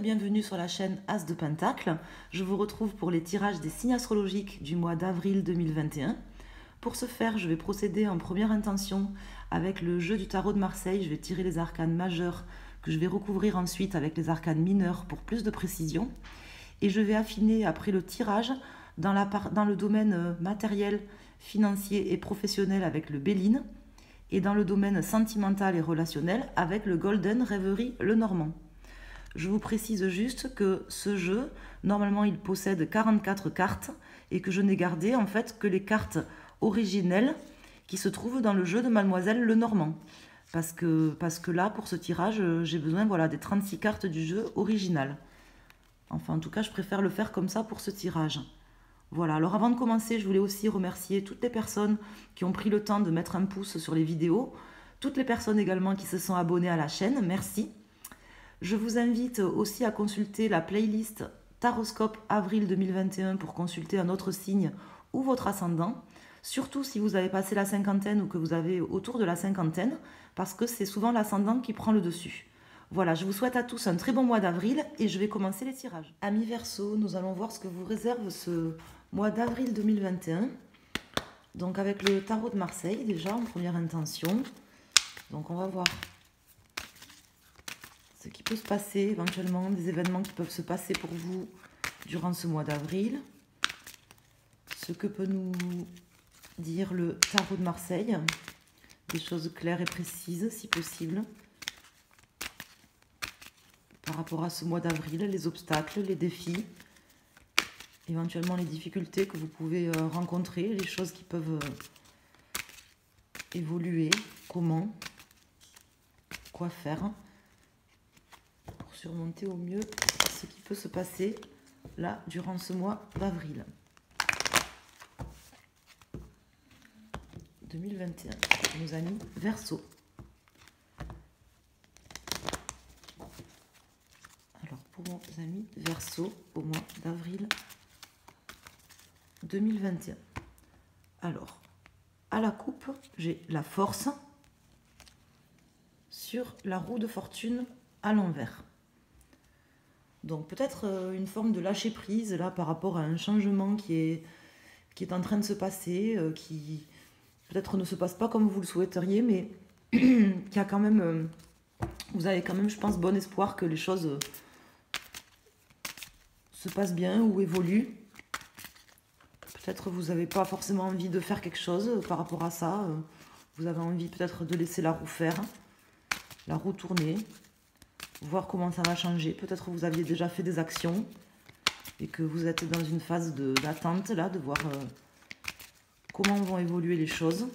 et bienvenue sur la chaîne As de Pentacle. Je vous retrouve pour les tirages des signes astrologiques du mois d'avril 2021. Pour ce faire, je vais procéder en première intention avec le jeu du tarot de Marseille. Je vais tirer les arcanes majeurs que je vais recouvrir ensuite avec les arcanes mineurs pour plus de précision. Et je vais affiner après le tirage dans le domaine matériel, financier et professionnel avec le Béline et dans le domaine sentimental et relationnel avec le Golden Reverie Lenormand. Je vous précise juste que ce jeu, normalement, il possède 44 cartes et que je n'ai gardé en fait que les cartes originelles qui se trouvent dans le jeu de Mademoiselle Lenormand. Parce que là, pour ce tirage, j'ai besoin des 36 cartes du jeu original. Enfin, en tout cas, je préfère le faire comme ça pour ce tirage. Voilà, alors avant de commencer, je voulais aussi remercier toutes les personnes qui ont pris le temps de mettre un pouce sur les vidéos, toutes les personnes également qui se sont abonnées à la chaîne, merci. Je vous invite aussi à consulter la playlist Taroscope Avril 2021 pour consulter un autre signe ou votre ascendant, surtout si vous avez passé la cinquantaine ou que vous avez autour de la cinquantaine, parce que c'est souvent l'ascendant qui prend le dessus. Voilà, je vous souhaite à tous un très bon mois d'avril et je vais commencer les tirages. Amis Verseau, nous allons voir ce que vous réserve ce mois d'avril 2021. Donc avec le tarot de Marseille déjà en première intention. Donc on va voir ce qui peut se passer éventuellement, des événements qui peuvent se passer pour vous durant ce mois d'avril. Ce que peut nous dire le tarot de Marseille. Des choses claires et précises si possible. Par rapport à ce mois d'avril, les obstacles, les défis, éventuellement les difficultés que vous pouvez rencontrer, les choses qui peuvent évoluer, comment, quoi faire pour surmonter au mieux ce qui peut se passer là durant ce mois d'avril 2021. Nos amis Verseau. Pour mes amis Verseau au mois d'avril 2021. Alors, à la coupe, j'ai la force sur la roue de fortune à l'envers. Donc peut-être une forme de lâcher prise là par rapport à un changement qui est en train de se passer, qui peut-être ne se passe pas comme vous le souhaiteriez, mais qui a quand même, vous avez quand même, je pense, bon espoir que les choses se passe bien ou évolue. Peut-être vous n'avez pas forcément envie de faire quelque chose par rapport à ça. Vous avez envie peut-être de laisser la roue faire, la roue tourner, voir comment ça va changer. Peut-être vous aviez déjà fait des actions et que vous êtes dans une phase d'attente là, de voir comment vont évoluer les choses.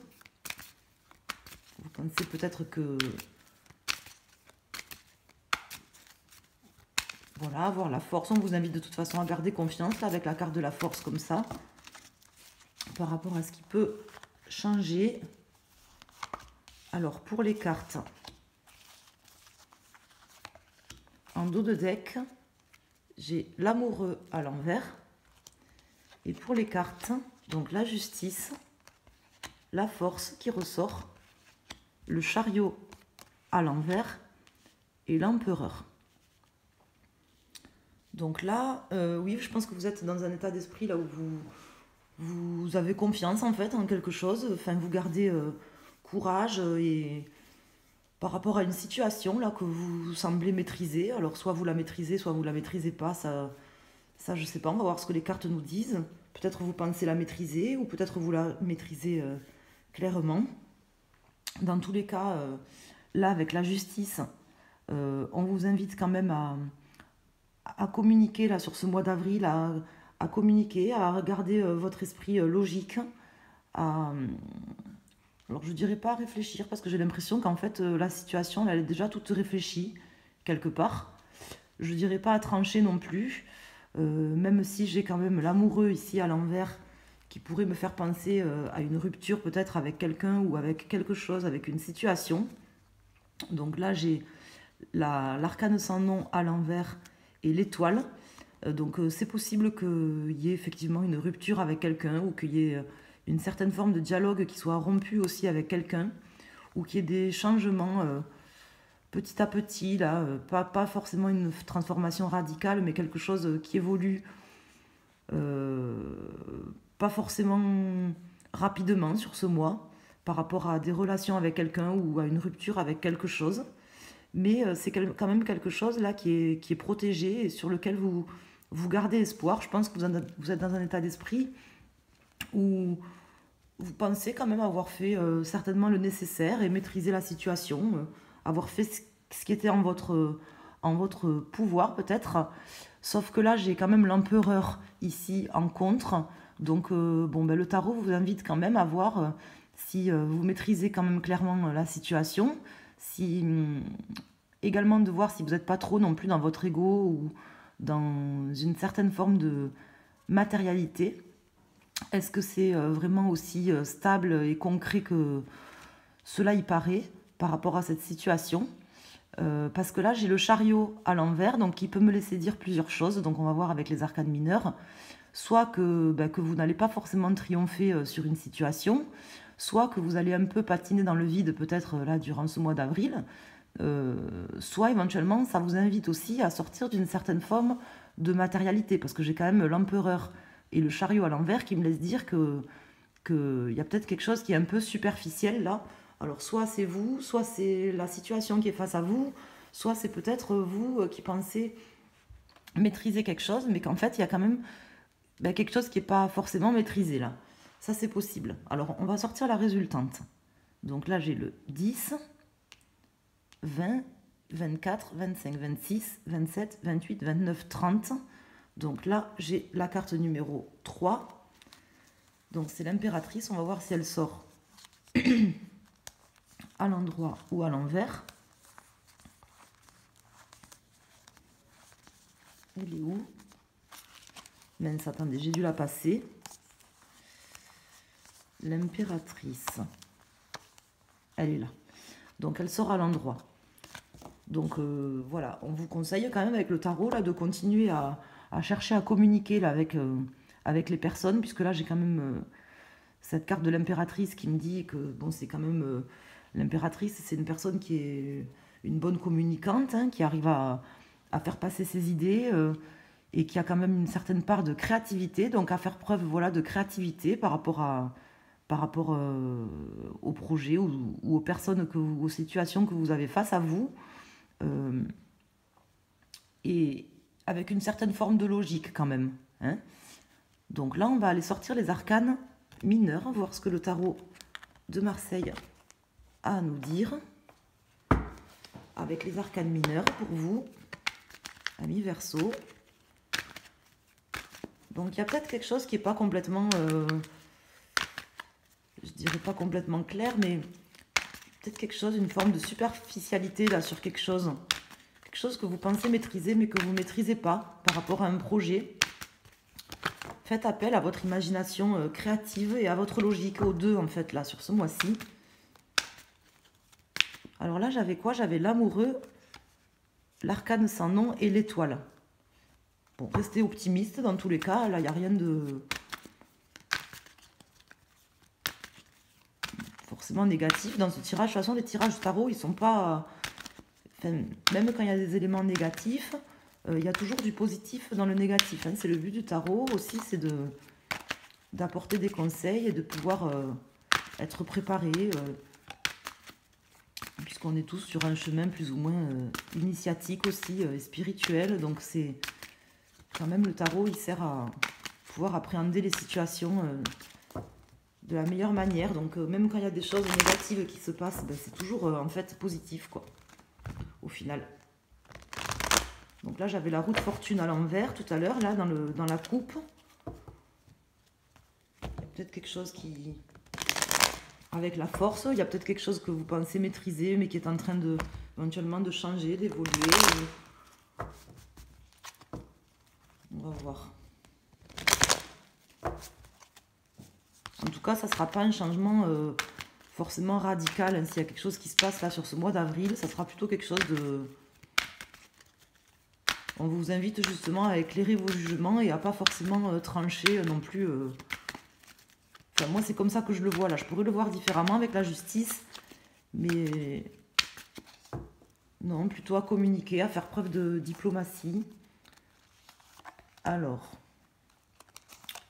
Vous pensez peut-être que voilà, avoir la force. On vous invite de toute façon à garder confiance là, avec la carte de la force comme ça. Par rapport à ce qui peut changer. Alors, pour les cartes, en dos de deck, j'ai l'amoureux à l'envers. Et pour les cartes, donc la justice, la force qui ressort, le chariot à l'envers et l'empereur. Donc là, oui, je pense que vous êtes dans un état d'esprit là où vous avez confiance en fait en quelque chose. Enfin, vous gardez courage et par rapport à une situation là que vous semblez maîtriser. Alors soit vous la maîtrisez, soit vous la maîtrisez pas. Ça je sais pas. On va voir ce que les cartes nous disent. Peut-être vous pensez la maîtriser ou peut-être vous la maîtrisez clairement. Dans tous les cas, là avec la justice, on vous invite quand même à communiquer là sur ce mois d'avril, à communiquer, à regarder votre esprit logique, alors je dirais pas à réfléchir parce que j'ai l'impression qu'en fait la situation elle est déjà toute réfléchie quelque part. Je dirais pas à trancher non plus, même si j'ai quand même l'amoureux ici à l'envers qui pourrait me faire penser à une rupture peut-être avec quelqu'un ou avec quelque chose, avec une situation. Donc là j'ai l'arcane sans nom à l'envers et l'étoile. Donc c'est possible qu'il y ait effectivement une rupture avec quelqu'un ou qu'il y ait une certaine forme de dialogue qui soit rompu aussi avec quelqu'un ou qu'il y ait des changements petit à petit, là, pas forcément une transformation radicale, mais quelque chose qui évolue, pas forcément rapidement sur ce mois, par rapport à des relations avec quelqu'un ou à une rupture avec quelque chose. Mais c'est quand même quelque chose là qui est protégé et sur lequel vous gardez espoir. Je pense que vous êtes dans un état d'esprit où vous pensez quand même avoir fait certainement le nécessaire et maîtriser la situation, avoir fait ce qui était en votre pouvoir peut-être. Sauf que là, j'ai quand même l'empereur ici en contre. Donc, bon, ben, le tarot vous invite quand même à voir si vous maîtrisez quand même clairement la situation. Si, également de voir si vous n'êtes pas trop non plus dans votre ego ou dans une certaine forme de matérialité. Est-ce que c'est vraiment aussi stable et concret que cela y paraît par rapport à cette situation? Parce que là, j'ai le chariot à l'envers, donc qui peut me laisser dire plusieurs choses. Donc on va voir avec les arcanes mineures. Soit que vous n'allez pas forcément triompher sur une situation, soit que vous allez un peu patiner dans le vide peut-être là durant ce mois d'avril, soit éventuellement ça vous invite aussi à sortir d'une certaine forme de matérialité, parce que j'ai quand même l'empereur et le chariot à l'envers qui me laissent dire qu'il y a peut-être quelque chose qui est un peu superficiel là. Alors soit c'est vous, soit c'est la situation qui est face à vous, soit c'est peut-être vous qui pensez maîtriser quelque chose, mais qu'en fait il y a quand même quelque chose qui n'est pas forcément maîtrisé là. Ça c'est possible. Alors on va sortir la résultante. Donc là j'ai le 10, 20, 24, 25, 26, 27, 28, 29, 30. Donc là j'ai la carte numéro 3. Donc c'est l'impératrice. On va voir si elle sort à l'endroit ou à l'envers. Elle est où? Mince, attendez, j'ai dû la passer. L'impératrice. Elle est là. Donc elle sort à l'endroit. Donc voilà, on vous conseille quand même avec le tarot là de continuer à chercher à communiquer là, avec les personnes, puisque là j'ai quand même cette carte de l'impératrice qui me dit que bon, c'est quand même l'impératrice, c'est une personne qui est une bonne communicante, hein, qui arrive à faire passer ses idées et qui a quand même une certaine part de créativité, donc à faire preuve voilà, de créativité par rapport au projet ou aux personnes, aux situations que vous avez face à vous. Et avec une certaine forme de logique quand même. Hein. Donc là, on va aller sortir les arcanes mineurs, voir ce que le tarot de Marseille a à nous dire. Avec les arcanes mineurs pour vous, amis Verseau. Donc il y a peut-être quelque chose qui n'est pas complètement, je dirais pas complètement clair, mais peut-être quelque chose, une forme de superficialité là sur quelque chose. Quelque chose que vous pensez maîtriser mais que vous ne maîtrisez pas par rapport à un projet. Faites appel à votre imagination créative et à votre logique, aux deux en fait là sur ce mois-ci. Alors là j'avais quoi? J'avais l'amoureux, l'arcane sans nom et l'étoile. Bon, restez optimiste dans tous les cas, là il n'y a rien de forcément négatif dans ce tirage. De toute façon les tirages tarot ils sont pas... Enfin, même quand il y a des éléments négatifs, il y a toujours du positif dans le négatif. Hein. C'est le but du tarot aussi, c'est d'apporter des conseils et de pouvoir être préparé, puisqu'on est tous sur un chemin plus ou moins initiatique aussi, et spirituel. Donc c'est quand même le tarot, il sert à pouvoir appréhender les situations de la meilleure manière. Donc même quand il y a des choses négatives qui se passent, ben, c'est toujours en fait positif quoi. Au final. Donc là, j'avais la roue de fortune à l'envers tout à l'heure, là, dans la coupe. Il y a peut-être quelque chose qui... Avec la force, il y a peut-être quelque chose que vous pensez maîtriser, mais qui est en train de, éventuellement de changer, d'évoluer. On va voir. En tout cas, ça ne sera pas un changement... forcément radical, hein. S'il y a quelque chose qui se passe là sur ce mois d'avril, ça sera plutôt quelque chose de... On vous invite justement à éclairer vos jugements et à pas forcément trancher non plus. Enfin, moi, c'est comme ça que je le vois là. Je pourrais le voir différemment avec la justice, mais Non, plutôt à communiquer, à faire preuve de diplomatie. Alors,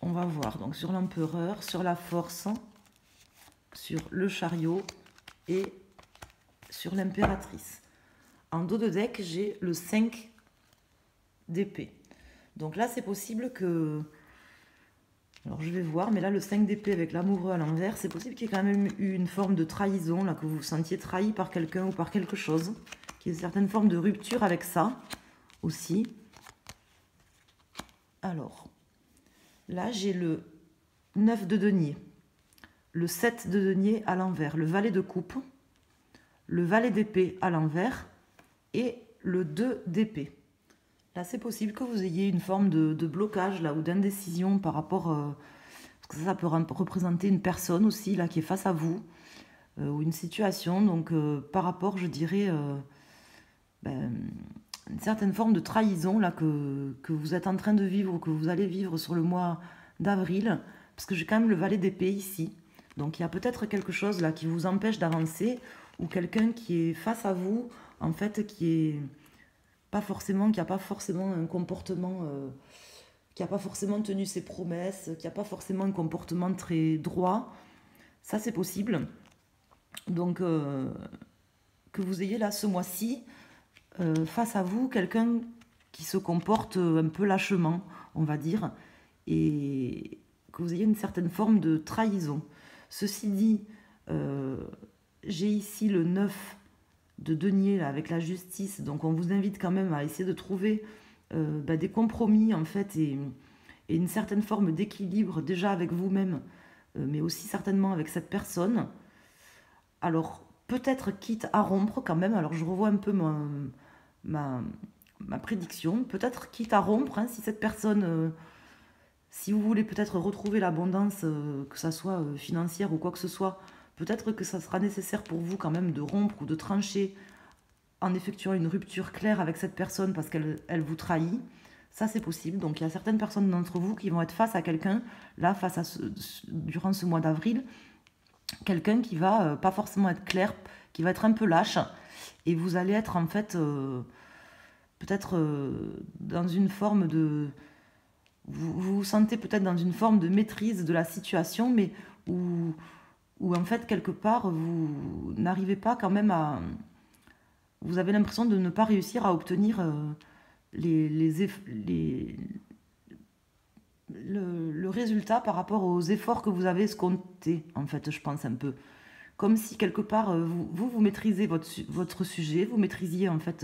on va voir donc sur l'empereur, sur la force, sur le chariot et sur l'impératrice. En dos de deck, j'ai le 5 d'épée. Donc là, c'est possible que... Alors je vais voir, mais là, le 5 d'épée avec l'amoureux à l'envers, c'est possible qu'il y ait quand même eu une forme de trahison, là, que vous vous sentiez trahi par quelqu'un ou par quelque chose, qu'il y ait une certaine forme de rupture avec ça aussi. Alors, là, j'ai le 9 de denier, le 7 de denier à l'envers, le valet de coupe, le valet d'épée à l'envers et le 2 d'épée. Là, c'est possible que vous ayez une forme de blocage là, ou d'indécision par rapport... parce que ça peut représenter une personne aussi là, qui est face à vous, ou une situation. Donc, par rapport, je dirais, une certaine forme de trahison là, que vous êtes en train de vivre, ou que vous allez vivre sur le mois d'avril. Parce que j'ai quand même le valet d'épée ici. Donc, il y a peut-être quelque chose là qui vous empêche d'avancer, ou quelqu'un qui est face à vous, en fait, qui n'a pas forcément un comportement, qui n'a pas forcément tenu ses promesses, qui n'a pas forcément un comportement très droit. Ça, c'est possible. Donc, que vous ayez là, ce mois-ci, face à vous, quelqu'un qui se comporte un peu lâchement, on va dire, et que vous ayez une certaine forme de trahison. Ceci dit, j'ai ici le 9 de denier là, avec la justice, donc on vous invite quand même à essayer de trouver des compromis en fait et une certaine forme d'équilibre déjà avec vous-même, mais aussi certainement avec cette personne. Alors peut-être quitte à rompre quand même, alors je revois un peu ma prédiction, peut-être quitte à rompre, hein, si cette personne, si vous voulez peut-être retrouver l'abondance, que ça soit financière ou quoi que ce soit, peut-être que ça sera nécessaire pour vous quand même de rompre ou de trancher en effectuant une rupture claire avec cette personne parce qu'elle vous trahit. Ça, c'est possible. Donc, il y a certaines personnes d'entre vous qui vont être face à quelqu'un, là, durant ce mois d'avril, quelqu'un qui va pas forcément être clair, qui va être un peu lâche, et vous allez être en fait peut-être dans une forme de... Vous vous sentez peut-être dans une forme de maîtrise de la situation, mais où en fait, quelque part, vous n'arrivez pas quand même à... Vous avez l'impression de ne pas réussir à obtenir le résultat par rapport aux efforts que vous avez escomptés, en fait, je pense un peu. Comme si, quelque part, vous maîtrisez votre sujet, vous maîtrisiez, en fait,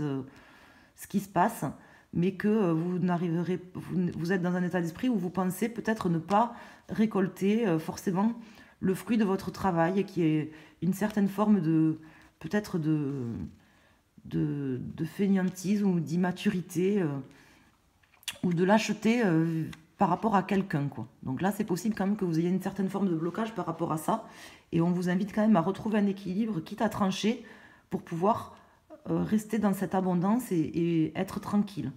ce qui se passe, mais que vous êtes dans un état d'esprit où vous pensez peut-être ne pas récolter forcément le fruit de votre travail, qui est une certaine forme de, peut-être de fainéantise ou d'immaturité ou de lâcheté par rapport à quelqu'un, quoi. Donc là, c'est possible quand même que vous ayez une certaine forme de blocage par rapport à ça, et on vous invite quand même à retrouver un équilibre, quitte à trancher, pour pouvoir rester dans cette abondance et être tranquille.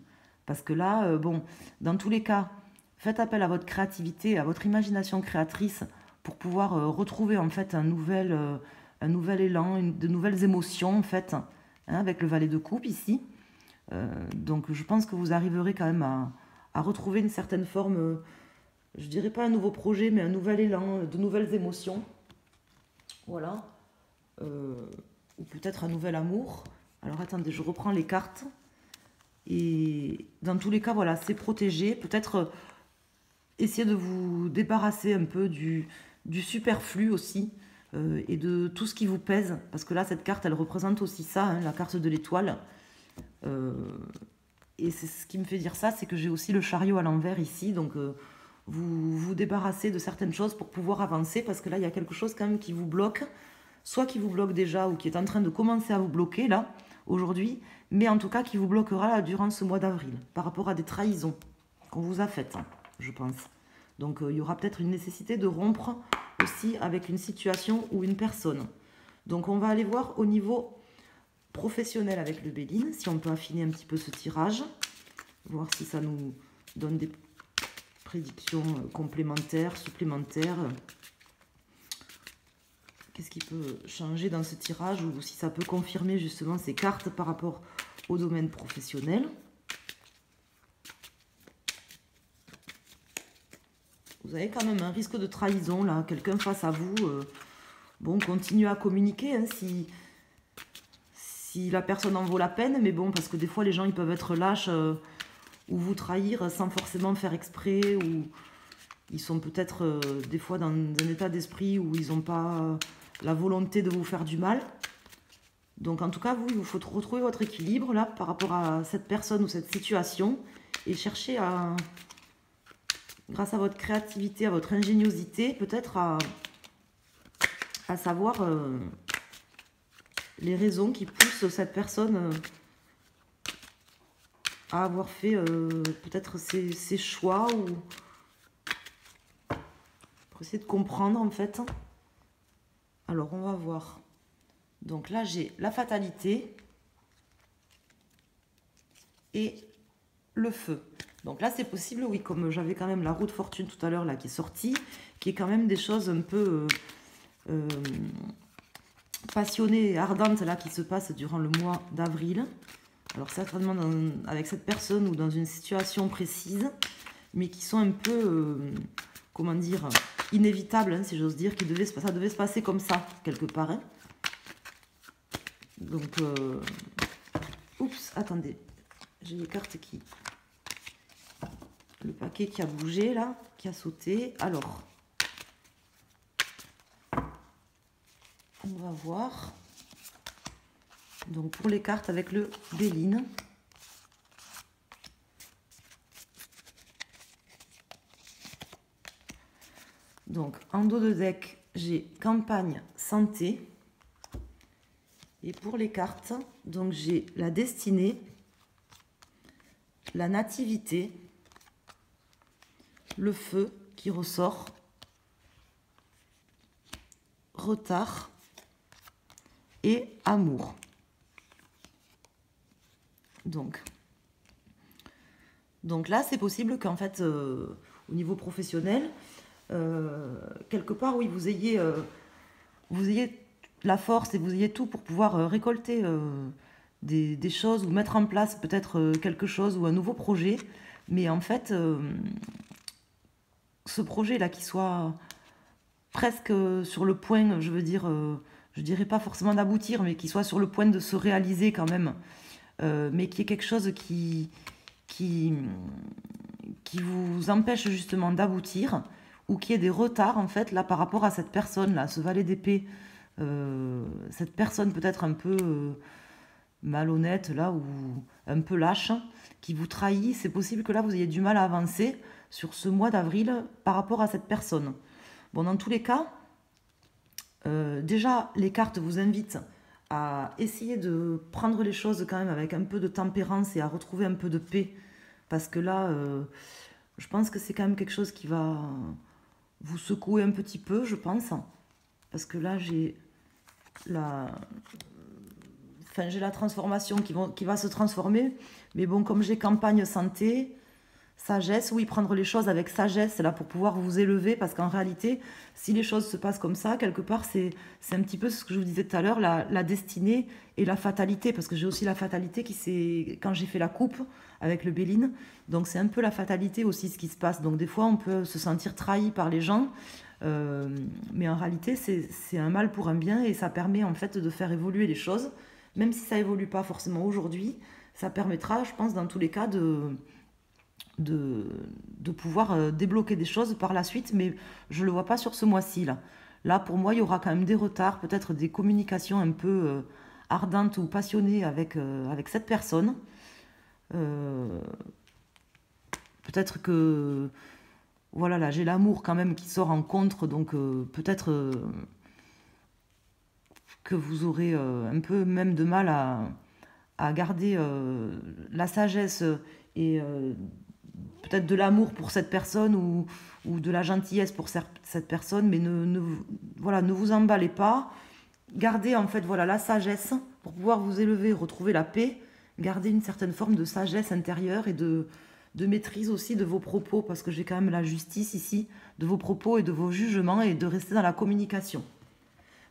Parce que là, bon, dans tous les cas, faites appel à votre créativité, à votre imagination créatrice pour pouvoir retrouver en fait un nouvel élan, de nouvelles émotions en fait, hein, avec le valet de coupe ici. Donc je pense que vous arriverez quand même à retrouver une certaine forme, je dirais pas un nouveau projet, mais un nouvel élan, de nouvelles émotions. Voilà. Ou peut-être un nouvel amour. Alors attendez, je reprends les cartes. Et dans tous les cas, voilà, c'est protégé. Peut-être essayer de vous débarrasser un peu du superflu aussi, et de tout ce qui vous pèse. Parce que là, cette carte, elle représente aussi ça, hein, la carte de l'étoile. Et c'est ce qui me fait dire ça, c'est que j'ai aussi le chariot à l'envers ici. Donc, vous vous débarrassez de certaines choses pour pouvoir avancer. Parce que là, il y a quelque chose quand même qui vous bloque. Soit qui vous bloque déjà ou qui est en train de commencer à vous bloquer là, aujourd'hui. Mais en tout cas, qui vous bloquera là, durant ce mois d'avril. Par rapport à des trahisons qu'on vous a faites, hein, je pense. Donc, il y aura peut-être une nécessité de rompre aussi avec une situation ou une personne. Donc, on va aller voir au niveau professionnel avec le Béline, si on peut affiner un petit peu ce tirage, voir si ça nous donne des prédictions complémentaires, supplémentaires. qu'est-ce qui peut changer dans ce tirage, ou si ça peut confirmer justement ces cartes par rapport au domaine professionnel. Vous avez quand même un risque de trahison, là, quelqu'un face à vous. Bon, continuez à communiquer, hein, si la personne en vaut la peine, mais bon, parce que des fois, les gens, ils peuvent être lâches ou vous trahir sans forcément faire exprès, ou ils sont peut-être des fois dans un état d'esprit où ils n'ont pas la volonté de vous faire du mal. Donc, en tout cas, vous, il vous faut retrouver votre équilibre, là, par rapport à cette personne ou cette situation, et chercher à... grâce à votre créativité, à votre ingéniosité, peut-être à savoir les raisons qui poussent cette personne à avoir fait peut-être ses choix, ou pour essayer de comprendre en fait. Alors on va voir. Donc là j'ai la fatalité et le feu. Donc là, c'est possible, oui, comme j'avais quand même la roue de fortune tout à l'heure, là, qui est sortie, qui est quand même des choses un peu passionnées et ardentes, là, qui se passent durant le mois d'avril. Alors, certainement avec cette personne ou dans une situation précise, mais qui sont un peu, comment dire, inévitables, hein, si j'ose dire, ça devait se passer comme ça, quelque part. Hein. Donc, oups, attendez, j'ai les cartes qui... Le paquet qui a bougé là, qui a sauté. Alors, on va voir. Donc pour les cartes avec le Béline. Donc en dos de deck, j'ai campagne santé. Et pour les cartes, donc j'ai la destinée, la nativité, le feu qui ressort, retard et amour. Donc là, c'est possible qu'en fait, au niveau professionnel, quelque part, oui, vous ayez la force et vous ayez tout pour pouvoir récolter des choses ou mettre en place peut-être quelque chose ou un nouveau projet. Mais en fait... ce projet-là qui soit presque sur le point, je veux dire, je dirais pas forcément d'aboutir, mais qui soit sur le point de se réaliser quand même, mais qui est quelque chose qui vous empêche justement d'aboutir, ou qui ait des retards en fait là par rapport à cette personne-là, ce valet d'épée, cette personne peut-être un peu malhonnête là, ou un peu lâche, qui vous trahit. C'est possible que là vous ayez du mal à avancer sur ce mois d'avril par rapport à cette personne. Bon, dans tous les cas, déjà, les cartes vous invitent à essayer de prendre les choses quand même avec un peu de tempérance et à retrouver un peu de paix. Parce que là, je pense que c'est quand même quelque chose qui va vous secouer un petit peu, je pense. Parce que là, j'ai la transformation qui va se transformer. Mais bon, comme j'ai campagne santé... sagesse, oui, prendre les choses avec sagesse, là, pour pouvoir vous élever, parce qu'en réalité, si les choses se passent comme ça, quelque part, c'est un petit peu ce que je vous disais tout à l'heure, la destinée et la fatalité, parce que j'ai aussi la fatalité qui c'est quand j'ai fait la coupe avec le Béline, donc c'est un peu la fatalité aussi ce qui se passe. Donc des fois, on peut se sentir trahi par les gens, mais en réalité, c'est un mal pour un bien, et ça permet en fait de faire évoluer les choses, même si ça évolue pas forcément aujourd'hui, ça permettra, je pense, dans tous les cas, de pouvoir débloquer des choses par la suite, mais je ne le vois pas sur ce mois-ci. Là, pour moi, il y aura quand même des retards, peut-être des communications un peu ardentes ou passionnées avec cette personne. Peut-être que, voilà, là, j'ai l'amour quand même qui sort en contre, donc peut-être que vous aurez un peu même de mal à garder la sagesse et... peut-être de l'amour pour cette personne ou de la gentillesse pour cette personne, mais voilà, ne vous emballez pas. Gardez en fait voilà, la sagesse pour pouvoir vous élever, retrouver la paix. Gardez une certaine forme de sagesse intérieure et de maîtrise aussi de vos propos, parce que j'ai quand même la justice ici, de vos propos et de vos jugements, et de rester dans la communication.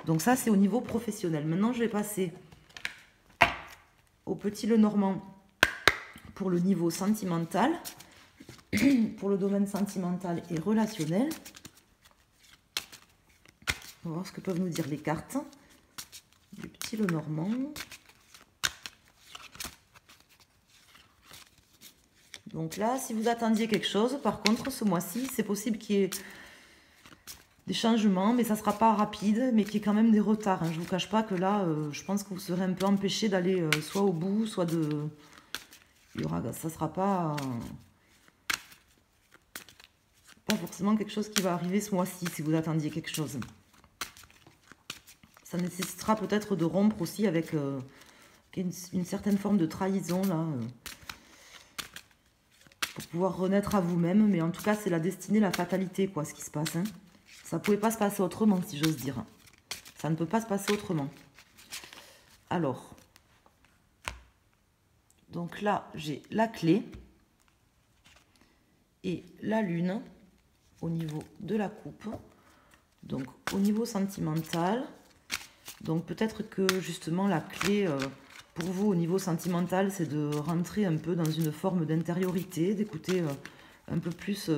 Donc ça, c'est au niveau professionnel. Maintenant, je vais passer au petit Lenormand pour le niveau sentimental, pour le domaine sentimental et relationnel. On va voir ce que peuvent nous dire les cartes du petit Lenormand. Donc là, si vous attendiez quelque chose, par contre, ce mois-ci, c'est possible qu'il y ait des changements, mais ça ne sera pas rapide, mais qu'il y ait quand même des retards. Je ne vous cache pas que là, je pense que vous serez un peu empêché d'aller soit au bout, soit de... Ça ne sera pas forcément quelque chose qui va arriver ce mois-ci, si vous attendiez quelque chose. Ça nécessitera peut-être de rompre aussi avec une certaine forme de trahison, là, pour pouvoir renaître à vous-même. Mais en tout cas, c'est la destinée, la fatalité, quoi, ce qui se passe. Hein. Ça ne pouvait pas se passer autrement, si j'ose dire. Ça ne peut pas se passer autrement. Alors, donc là, j'ai la clé et la lune au niveau de la coupe. Donc, au niveau sentimental, donc peut-être que justement la clé pour vous au niveau sentimental, c'est de rentrer un peu dans une forme d'intériorité, d'écouter un peu plus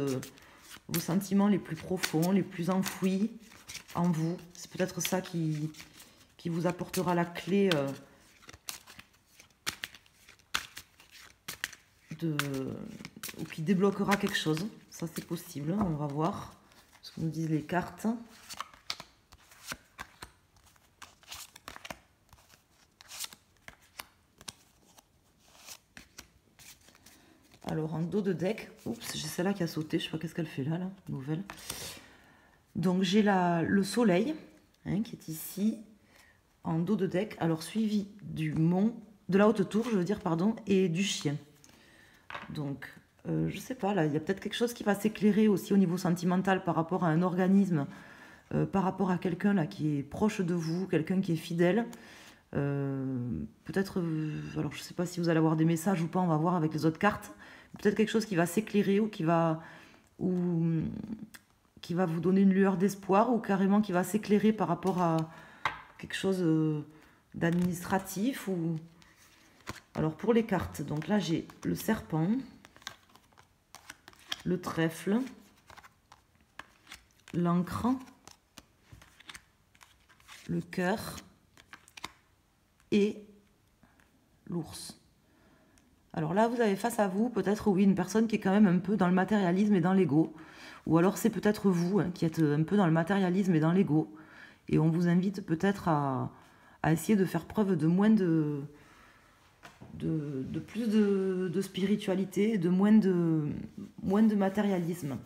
vos sentiments les plus profonds, les plus enfouis en vous. C'est peut-être ça qui vous apportera la clé ou qui débloquera quelque chose. Ça, c'est possible. On va voir ce que nous disent les cartes. Alors, en dos de deck, oups, j'ai celle-là qui a sauté. Je sais pas qu'est-ce qu'elle fait là, nouvelle. Donc, j'ai le soleil, hein, qui est ici, en dos de deck. Alors, suivi du mont, de la haute tour, je veux dire, pardon, et du chien. Donc, je sais pas, là, il y a peut-être quelque chose qui va s'éclairer aussi au niveau sentimental par rapport à un organisme, par rapport à quelqu'un là qui est proche de vous, quelqu'un qui est fidèle. Peut-être, alors je sais pas si vous allez avoir des messages ou pas, on va voir avec les autres cartes. Peut-être quelque chose qui va s'éclairer ou qui va vous donner une lueur d'espoir ou carrément qui va s'éclairer par rapport à quelque chose d'administratif ou... Alors pour les cartes, donc là j'ai le serpent, le trèfle, l'encre, le cœur et l'ours. Alors là, vous avez face à vous peut-être, oui, une personne qui est quand même un peu dans le matérialisme et dans l'ego. Ou alors c'est peut-être vous qui êtes un peu dans le matérialisme et dans l'ego. Et on vous invite peut-être à essayer de faire preuve de moins de plus de spiritualité, de moins de matérialisme,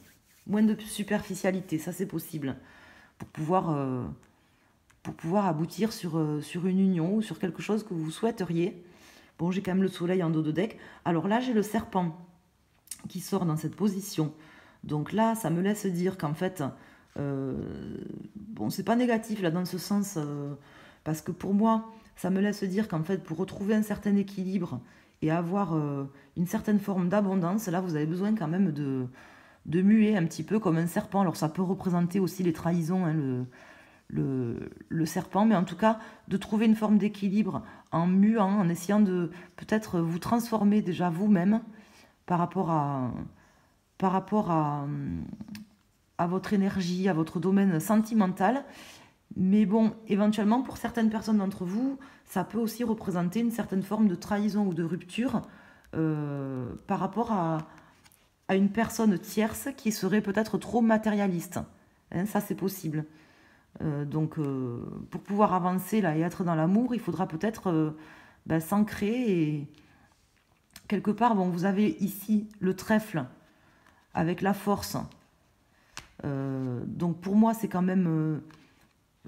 moins de superficialité. Ça, c'est possible. Pour pouvoir aboutir sur une union ou sur quelque chose que vous souhaiteriez. Bon, j'ai quand même le soleil en dos de deck. Alors là, j'ai le serpent qui sort dans cette position. Donc là, ça me laisse dire qu'en fait, bon, c'est pas négatif là dans ce sens, parce que pour moi, ça me laisse dire qu'en fait, pour retrouver un certain équilibre et avoir une certaine forme d'abondance, là, vous avez besoin quand même de muer un petit peu comme un serpent. Alors ça peut représenter aussi les trahisons, hein, le serpent, mais en tout cas de trouver une forme d'équilibre en muant, en essayant de peut-être vous transformer déjà vous-même par rapport à votre énergie, à votre domaine sentimental. Mais bon, éventuellement pour certaines personnes d'entre vous, ça peut aussi représenter une certaine forme de trahison ou de rupture par rapport à une personne tierce qui serait peut-être trop matérialiste. Hein, ça c'est possible. Donc, pour pouvoir avancer là et être dans l'amour, il faudra peut-être s'ancrer et quelque part, bon, vous avez ici le trèfle avec la force. Donc, pour moi, c'est quand même,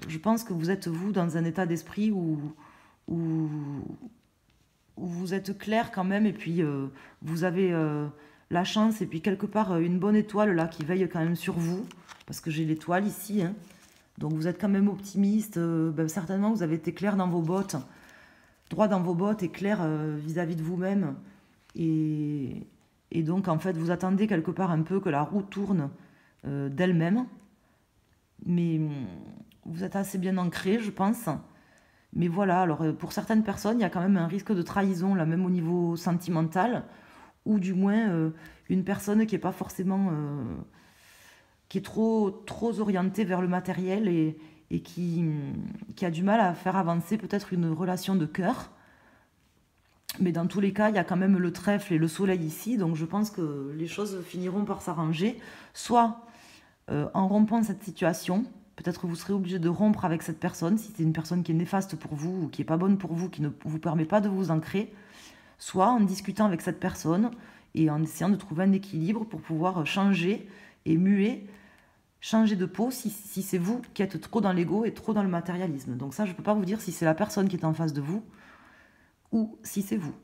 je pense que vous êtes vous dans un état d'esprit où vous êtes clair quand même et puis vous avez la chance et puis quelque part une bonne étoile là qui veille quand même sur vous parce que j'ai l'étoile ici, hein. Donc vous êtes quand même optimiste, certainement vous avez été clair dans vos bottes, droit dans vos bottes et clair vis-à-vis de vous-même. Et donc en fait vous attendez quelque part un peu que la roue tourne d'elle-même. Mais vous êtes assez bien ancré, je pense. Mais voilà, alors pour certaines personnes, il y a quand même un risque de trahison, là, même au niveau sentimental, ou du moins une personne qui est pas forcément, qui est trop orientée vers le matériel et qui a du mal à faire avancer peut-être une relation de cœur. Mais dans tous les cas, il y a quand même le trèfle et le soleil ici, donc je pense que les choses finiront par s'arranger, soit en rompant cette situation. Peut-être que vous serez obligé de rompre avec cette personne, si c'est une personne qui est néfaste pour vous, ou qui n'est pas bonne pour vous, qui ne vous permet pas de vous ancrer, soit en discutant avec cette personne et en essayant de trouver un équilibre pour pouvoir changer et muer, changer de peau si c'est vous qui êtes trop dans l'ego et trop dans le matérialisme. Donc ça, je ne peux pas vous dire si c'est la personne qui est en face de vous ou si c'est vous.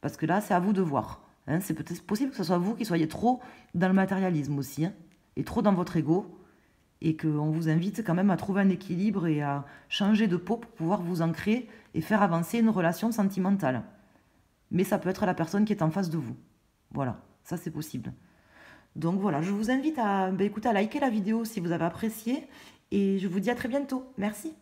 Parce que là, c'est à vous de voir. Hein, c'est peut-être possible que ce soit vous qui soyez trop dans le matérialisme aussi, hein, et trop dans votre ego, et qu'on vous invite quand même à trouver un équilibre et à changer de peau pour pouvoir vous ancrer et faire avancer une relation sentimentale. Mais ça peut être la personne qui est en face de vous. Voilà, ça c'est possible. Donc voilà, je vous invite à, écoutez, à liker la vidéo si vous avez apprécié, et je vous dis à très bientôt. Merci.